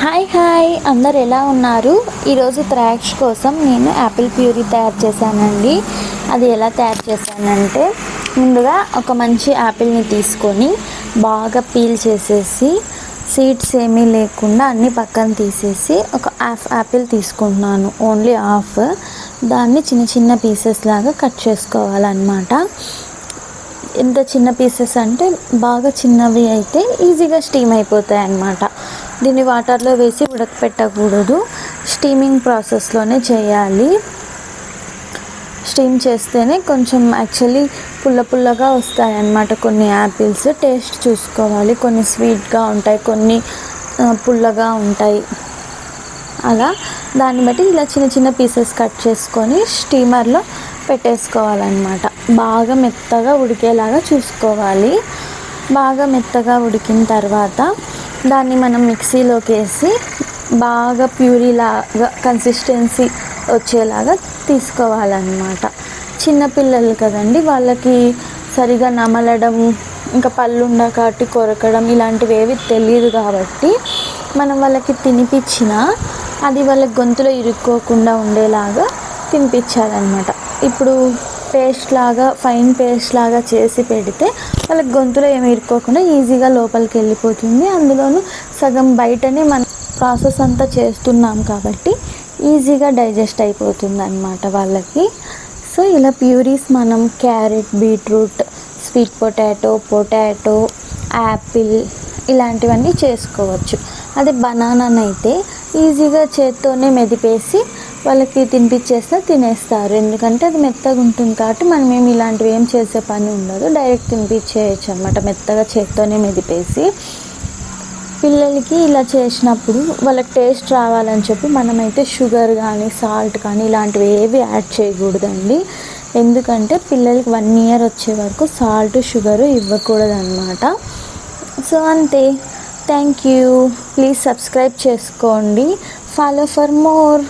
Hi hi అందరు ఎలా ఉన్నారు? ఈరోజు థ్రాష్ కోసం నేను యాపిల్ ప్యూరీ తయారు చేశానండి. అది ఎలా తయారు చేశానంటే, ముందుగా ఒక మంచి యాపిల్ని తీసుకొని బాగా పీల్ చేసేసి సీడ్స్ ఏమీ లేకుండా అన్నీ పక్కన తీసేసి ఒక హాఫ్ యాపిల్ తీసుకుంటున్నాను, ఓన్లీ హాఫ్. దాన్ని చిన్న చిన్న పీసెస్ లాగా కట్ చేసుకోవాలన్నమాట. ఎంత చిన్న పీసెస్ అంటే బాగా చిన్నవి అయితే ఈజీగా స్టీమ్ అయిపోతాయి అన్నమాట. దీన్ని వాటర్లో వేసి ఉడకపెట్టకూడదు, స్టీమింగ్ ప్రాసెస్లోనే చేయాలి. స్టీమ్ చేస్తేనే కొంచెం యాక్చువల్లీ పుల్లగా వస్తాయి అన్నమాట. కొన్ని యాపిల్స్ టేస్ట్ చూసుకోవాలి, కొన్ని స్వీట్గా ఉంటాయి, కొన్ని పుల్లగా ఉంటాయి. అలా దాన్ని బట్టి ఇలా చిన్న చిన్న పీసెస్ కట్ చేసుకొని స్టీమర్లో పెట్టేసుకోవాలన్నమాట. బాగా మెత్తగా ఉడికేలాగా చూసుకోవాలి. బాగా మెత్తగా ఉడికిన తర్వాత దాన్ని మనం మిక్సీలోకి వేసి బాగా ప్యూరీలాగా కన్సిస్టెన్సీ వచ్చేలాగా తీసుకోవాలన్నమాట. చిన్నపిల్లలు కదండి, వాళ్ళకి సరిగా నమలడం, ఇంకా పళ్ళు ఉండకాటి కొరకడం ఇలాంటివి ఏవి తెలియదు కాబట్టి మనం వాళ్ళకి తినిపించినా అది వాళ్ళ గొంతులో ఇరుక్కోకుండా ఉండేలాగా తినిపించాలన్నమాట. ఇప్పుడు ఫైన్ పేస్ట్ లాగా చేసి పెడితే వాళ్ళకి గొంతులో ఏమి ఇరుక్కోకుండా ఈజీగా లోపలికి వెళ్ళిపోతుంది. అందులోనూ సగం బయటనే మన ప్రాసెస్ అంతా చేస్తున్నాం కాబట్టి ఈజీగా డైజెస్ట్ అయిపోతుంది అన్నమాట వాళ్ళకి. సో ఇలా ప్యూరీస్ మనం carrot, beetroot, sweet potato, Apple ఇలాంటివన్నీ చేసుకోవచ్చు. అదే బనానానైతే ఈజీగా చేత్తోనే మెదిపేసి వాళ్ళకి తినిపించేస్తే తినేస్తారు. ఎందుకంటే అది మెత్తగా ఉంటుంది కాబట్టి మనం ఏమి ఇలాంటివి ఏం చేసే పని ఉండదు, డైరెక్ట్ తినిపించేయచ్చు అనమాట మెత్తగా చేత్తోనే మెదిపేసి. పిల్లలకి ఇలా చేసినప్పుడు వాళ్ళకి టేస్ట్ రావాలని చెప్పి మనమైతే షుగర్ కానీ సాల్ట్ కానీ ఇలాంటివి ఏవి యాడ్ చేయకూడదండి. ఎందుకంటే పిల్లలకి 1 year వచ్చే వరకు సాల్ట్, షుగరు ఇవ్వకూడదు అనమాట. సో అంతే. Thank you. ప్లీజ్ సబ్స్క్రైబ్ చేసుకోండి. Follow for more.